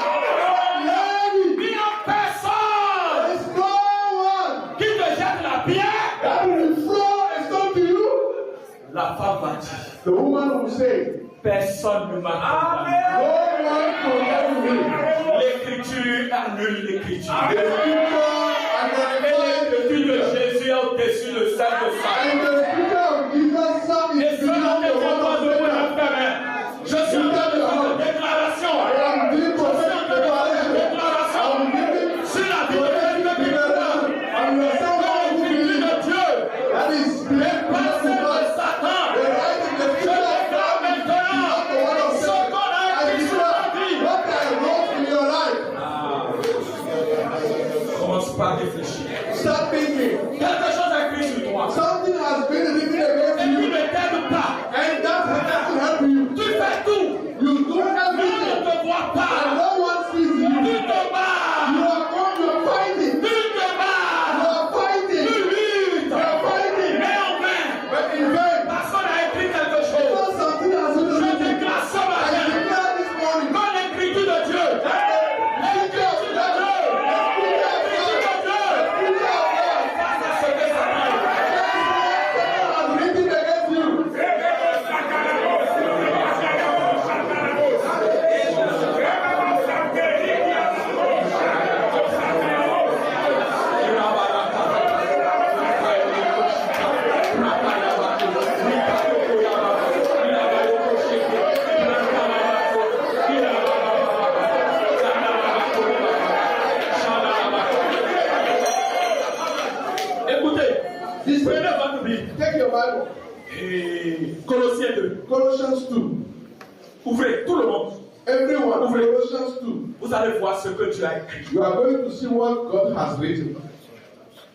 lady, il n'y a personne there is no one qui te jette la pierre. that will throw a stone to you. La femme va dire, The woman will say, personne ne m'a condamné. no one condemned me. L'écriture annule l'écriture. The scripture and Et the l'écriture de Jésus est au-dessus de celle de sa. and the scripture of Jesus' son Et is cela beyond ne the tient pas word de of la God. terre. Je suis en train de faire une déclaration. I am doing prophetic declaration. I'm giving Sur la vie de prophetic declaration. And you are someone who l'écriture believes de Dieu. that is beyond Pas the celle de word. Satan. The writing, the Je scripture of déclare God is maintenant beyond the word of ce God. qu'on a I écrit sur ta declare vie. what I wrote in your life. Commence par réfléchir. Start thinking. Quelque chose a écrit sur toi. Something has been written Et against tu you, ne t'aides pas. and that doesn't help you. Tu fais tout. You do Mais on everything, ne te voit and pas. no one sees Tu you. te bats. You are going, you are fighting. Tu te You bats. are fighting. Tu luttes. You are fighting. Mais en vain. But in vain. Parce qu'on a écrit quelque chose. Because something has been Je written. déclare ce I matin. declare this morning. Dans l'écriture de Dieu. L'écriture de Dieu. L'écriture de Dieu. Face à ce que Satan a fait. Satan has written against you. Écoutez, This prenez votre Bible. Take your Bible. Et Colossiens 2. Colossians 2. Ouvrez tout le monde. Everyone, Colossians 2. Vous allez voir ce que Dieu a écrit. You are going to see what God has written.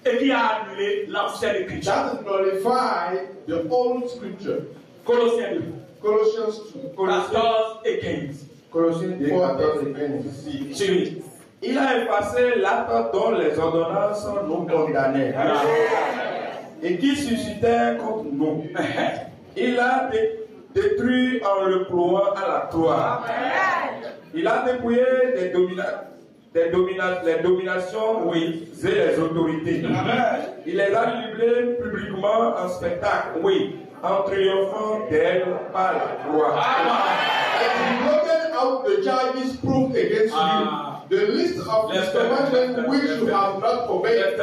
Et qui a annulé l'ancienne écriture. That nullify the old scripture. Colossiens 2. Colossians 2. 14 et 15. Colossiens 2, 14 et 15. Suivez. Il a effacé l'acte dont les ordonnances nous condamnaient et qui suscitait contre nous. Il a détruit en le clouant à la croix. Il a dépouillé les dominations oui, et les autorités. Il les a livrées publiquement en spectacle, oui, en triomphant d'elles par la croix. And blotted out the charges proved against you. The list of his commandments which you have not obeyed. He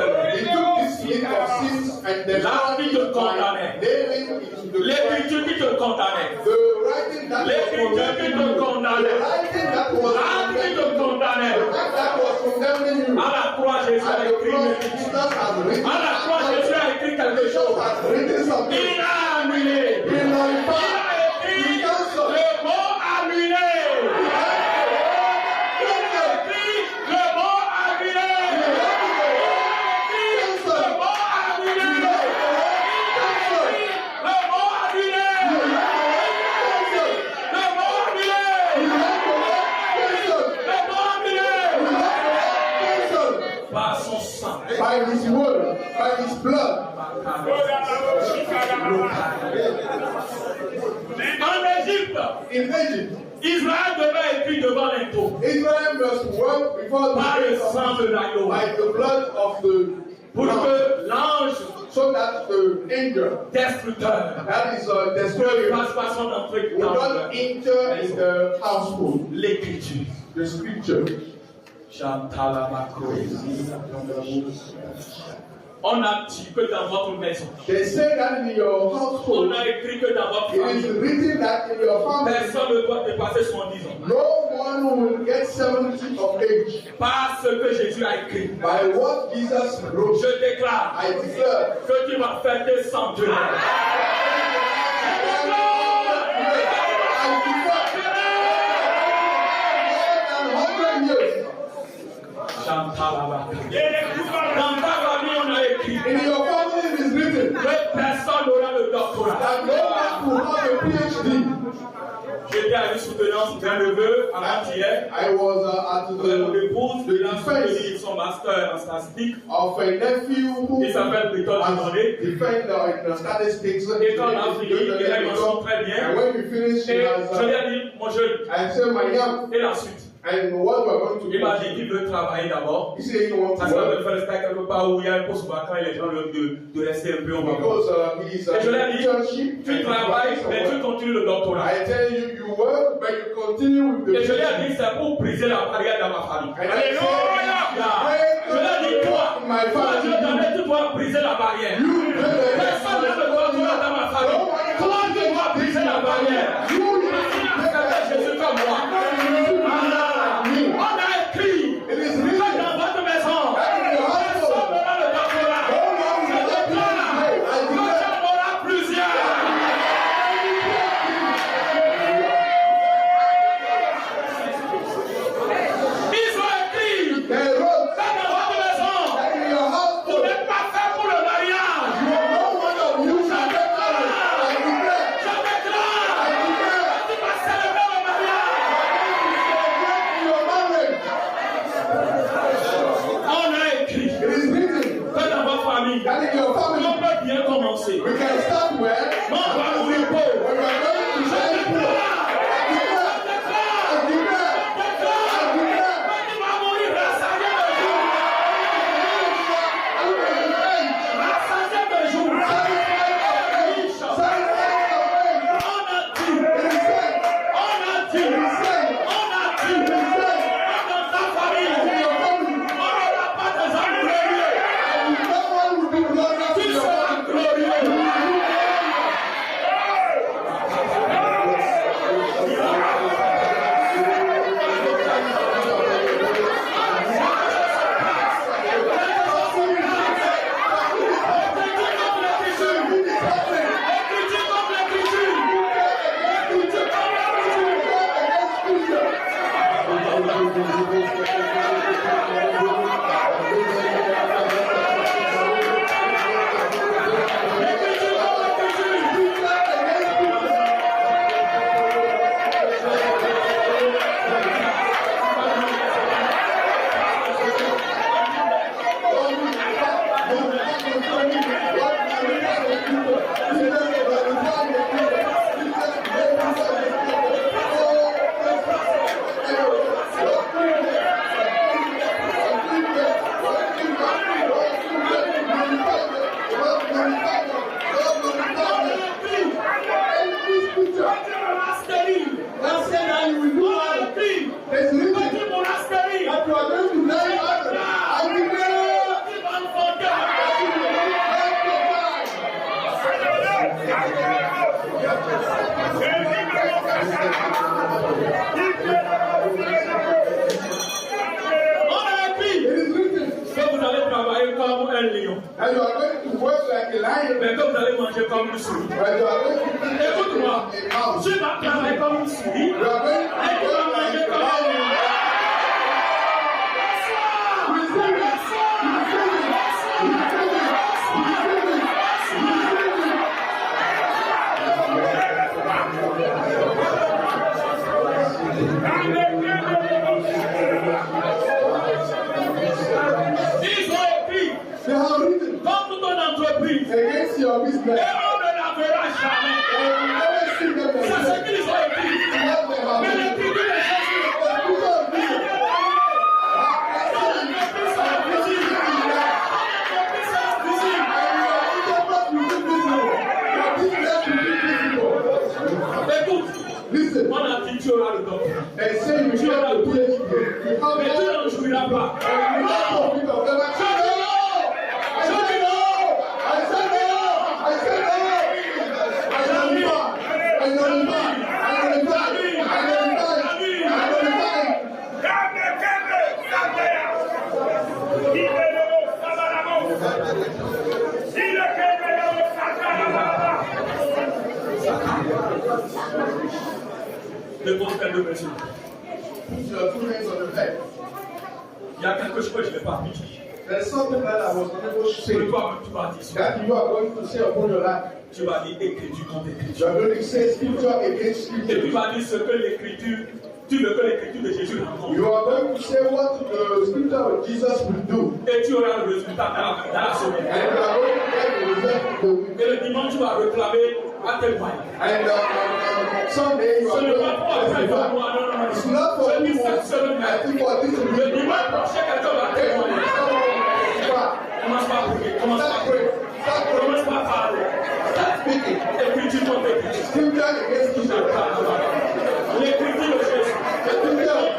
took this list of sins and the L'article condamné. nailing into the L'écriture qui te condamnait. the writing that was L'écriture qui te condemning you. condamnait. The writing that was L'article qui te condemning you. condamnait. The act that was condemning you. À la croix, Jésus And a the écrit cross, l'écriture. Jesus has written. À la croix, Jésus a écrit quelque Jesus chose. has written something. Il a annulé. He Il nullified. a écrit He cancelled. le mot annulé. Il a écrit le mot annulé. Il a écrit le mot annulé. Il a écrit le mot annulé. Le mot annulé. Le mot annulé. Par son sang. By his word, by his blood. En Égypte, In Egypt, Israël devait être devant l'impôt Israel must work before par the le face of sang de l'agneau by the blood of the pour Lamb, que l'ange so that the angel, destructeur that is destroyer, passe par son entrée will dans not enter in the household. l'écriture. The scripture. On a dit que dans votre maison, They say that in your on household, a écrit que dans votre it is famille, written that in your family, personne ne doit dépasser 70 ans. no one will get 70 of age. Par ce que Jésus a écrit, By what Jesus wrote, je déclare I declare, que tu vas fêter 102 ans. Dans ta famille, on a écrit in your family it is written que personne n'aura le doctorat. that no one will have a PhD. J'étais à une soutenance d'un neveu avant-hier. I was at L'épouse de the la defense son master en statistique. of a nephew who Il s'appelle Britton was Demandé. defender in statistics. Et quand on a fini, il a une leçon très bien. And when we finished, Et je lui ai dit, mon jeune, I said, my young, et la suite. and what we're going to Il m'a do, dit qu'il veut travailler d'abord. he said he wants Parce to qu'il work veut faire le stage quelque part où il y a un poste vacant et les gens veulent de rester un peu au because Maroc. he's Et je lui ai dit, internship. tu travailles, mais tu continues le doctorat. I tell you, you work, but you continue with the Et je lui ai PhD. dit, c'est pour briser la barrière dans ma famille. And I said, Je lui ai dit, toi, my toi, family, tu dois briser la barrière. Personne n'a le doctorat dans ma famille. Toi, tu dois briser la barrière. Jésus comme moi. On a écrit It is que written dans votre maison, personne n'aura le doctorat. Je déclare que j'en aurai plusieurs. Ils ont écrit they wrote que dans votre maison, that in your vous household, n'êtes pas fait pour le mariage. no one of you shall get married. I declare, Je déclare I declare, que tu vas célébrer le mariage. in your marriage, On a écrit it is written que dans votre famille, that in your family, on peut bien commencer. we can start where? On va mourir When pauvre. we are going to Je die poor. déclare, I declare, I declare, I declare, que tu vas mourir rassasié de jour. Rassasié de jour. Riche. On a dit, on a dit, on a dit, que dans ta famille, on n'aura pas des hommes glorieux. Tu seras glorieux. And you are going to work like a lion, Mais que vous allez manger comme une souris. but you are going to eat Écoute-moi, a mouse. tu vas travailler comme une souris. You are going to work like a lion. Ils ont écrit They have written contre ton entreprise. against your Et business. on ne la verra jamais. And you never see them C'est ce again. qu'ils ont écrit. What they have Mais written. l'écriture de Jésus, The people of elle this est taillée. Ton entreprise sera visible. Ton entreprise sera visible. Écoute, Listen, on a dit tu auras le doctorat. they say you should have a PhD. You have Mais tu one, n'en jouiras pas. and you don't profit of them. Je dis non. Dépose tes deux mains sur. Put your 2 hands on your head. Il y a quelque chose que je n'ai pas pu dire. There's something that I was unable to say Que toi, tu vas dire. that you are going to say upon your life. Tu vas dire écriture contre You écriture. are going to say scripture against Et tu scripture. vas dire ce que l'écriture, tu veux que l'écriture de Jésus rencontre. You are going to say what the scripture of Jesus will do. Et tu auras le résultat dans la semaine. And you are going to get the result of the week. Et le dimanche, tu vas réclamer à tel point. And Sunday you Ce are n'est going pas pour to après testify. pour moi, non, non, It's non. not for Je dis you. cette semaine, I think for this to le be. dimanche prochain, quelqu'un va témoigner. Commence pas à prier, commence pas à Start prier. praying. Start praying. Commence pas à parler. Start speaking. Écriture contre écriture. Scripture against scripture. L'écriture de Jésus.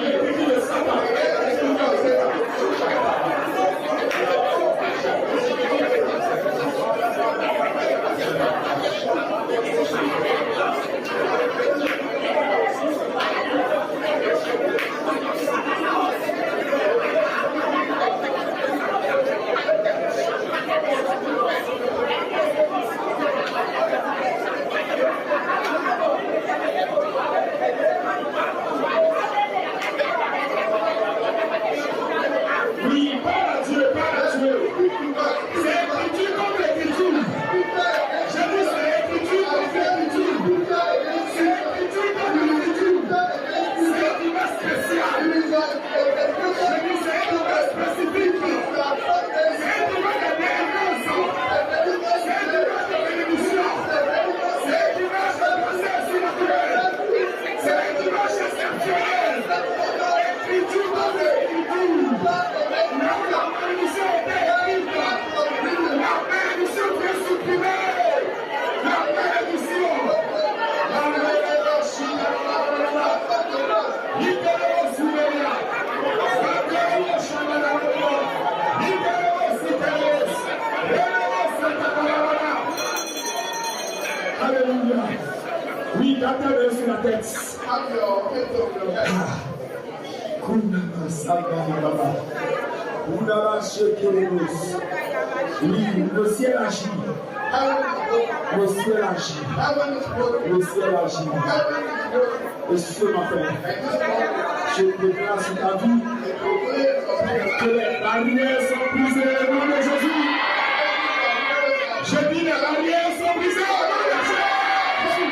L'écriture de Satan. Against the scripture of Satan. Oui, parle à Dieu, parle à Dieu. C'est écriture contre écriture. Je dis c'est écriture contre écriture. C'est écriture contre écriture. C'est un dimanche spécial. Je dis c'est un dimanche spécifique. C'est un dimanche de délivrance. C'est un dimanche de bénédiction. C'est un dimanche de procès surnaturel. C'est un dimanche exceptionnel. Écriture contre écriture. La bénédiction est écrite. La bénédiction est supprimée. La bénédiction. La bénédiction. Libérez-vous, Soumélia. Libérez-vous, Chamanabou. Libérez-vous, Sitalos. Libérez-vous, Satakalabana. Alléluia. Oui, gardez sur la tête. Have your hands on your head. Kunama Saganababa. Kunama Shekerenos. Oui, le ciel agit. Le ciel agit. Heaven is broken. Le ciel agit. Heaven is broken. Et ce matin, And this morning, je déclare sur ta vie it proclaims upon que les barrières sont brisées au nom de Jésus. Je dis les barrières sont brisées au nom de Jésus.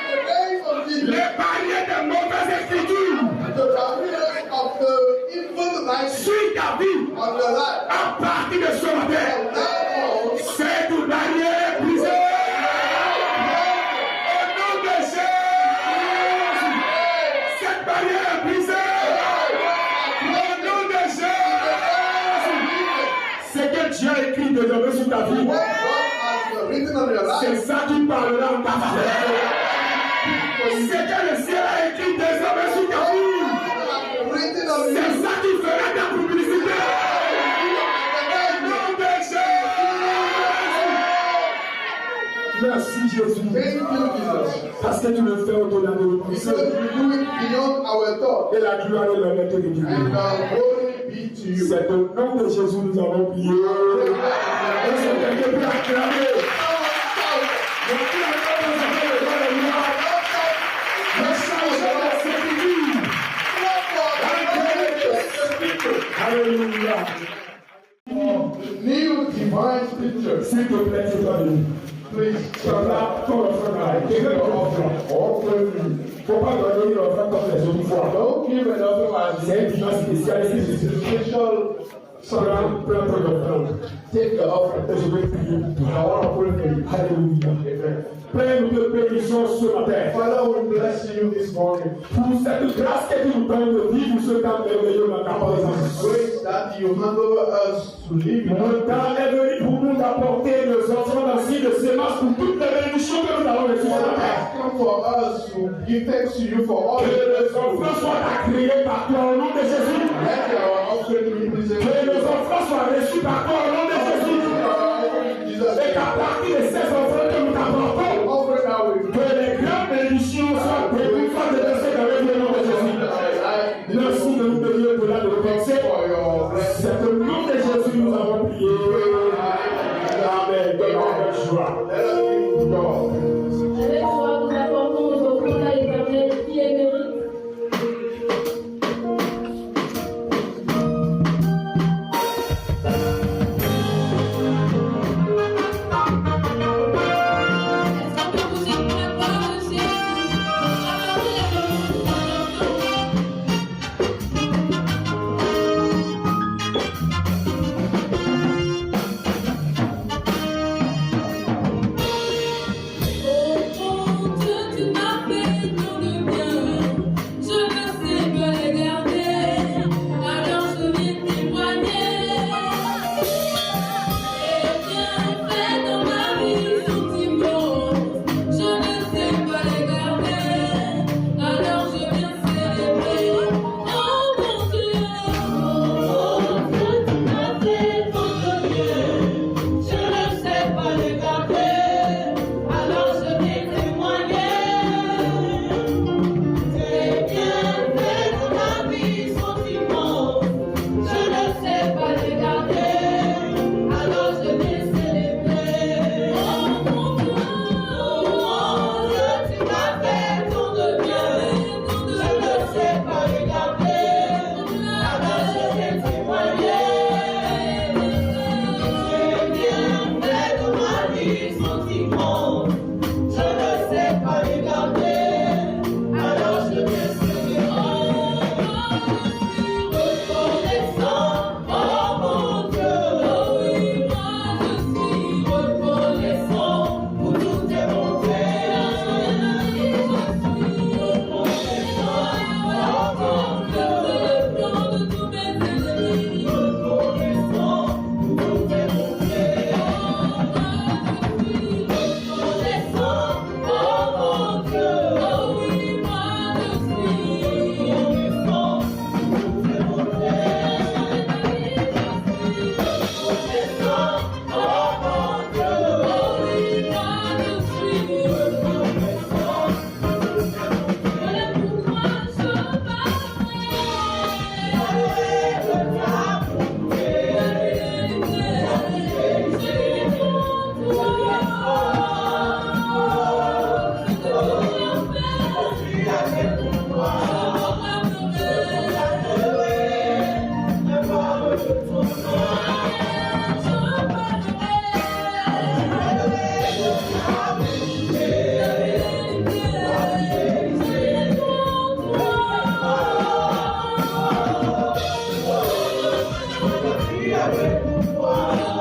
the name of Jesus. Les barrières des mauvaises écritures The barriers of the evil life sur ta vie of your life. à partir de ce matin. From now on, Cette barrière est brisée. Au nom de Jésus. Cette barrière est brisée. Au nom de Jésus. Ce que Dieu a écrit désormais sur ta vie, what God has written on your c'est life, ça qui parlera en ta faveur. Ce que le ciel a écrit désormais sur ta vie, written on c'est you. ça qui fera ta publicité. Au nom de Jésus. Merci Jésus. Thank you, Jesus. Parce que tu le fais au-delà de nos Because pensées. you do it beyond our thought. Et la gloire et l'honneur te And reviennent. glory be to you. C'est au nom de Jésus nous avons prié. Est-ce que quelqu'un peut acclamer? Le Alléluia. New divine scripture. S'il te plaît, c'est toi béni. Please, Clap ton offrande. Quelqu'un ton offrande. Faut pas donner une offrande comme les autres fois. don't give an offering as C'est un dimanche spécial ici. it's a special Prends ton offrande. take the offering. Et je vais prier pour I toi. want to pray for you. Alléluia. Amen. Plein de bénédictions ce matin. Father, we bless you this morning. Pour cette grâce que tu nous donnes de vivre ce temps merveilleux dans ta présence. Grace that you hand over us to live in. Le temps est venu pour nous d'apporter nos enfants ainsi de sémences pour toutes les bénédictions que nous avons reçues ce What matin. has come for us to give thanks to you for all Que the les enfants soient agréés par toi au nom de Jésus. Let our offering be presented. Que les enfants soient reçus par toi au nom de Jésus. Et qu'à partir de ces enfants que nous t'apportons, Offering that we que les grandes bénédictions soient déversées dans le nom de Jésus. Merci de nous donner de la pensée. for your blessing. C'est au nom de Jésus nous avons prié. Amen. Donne avec joie. Let us give to God. Avec joie, nous apportons nos offrandes à l'Éternel qui est mérite. Wow.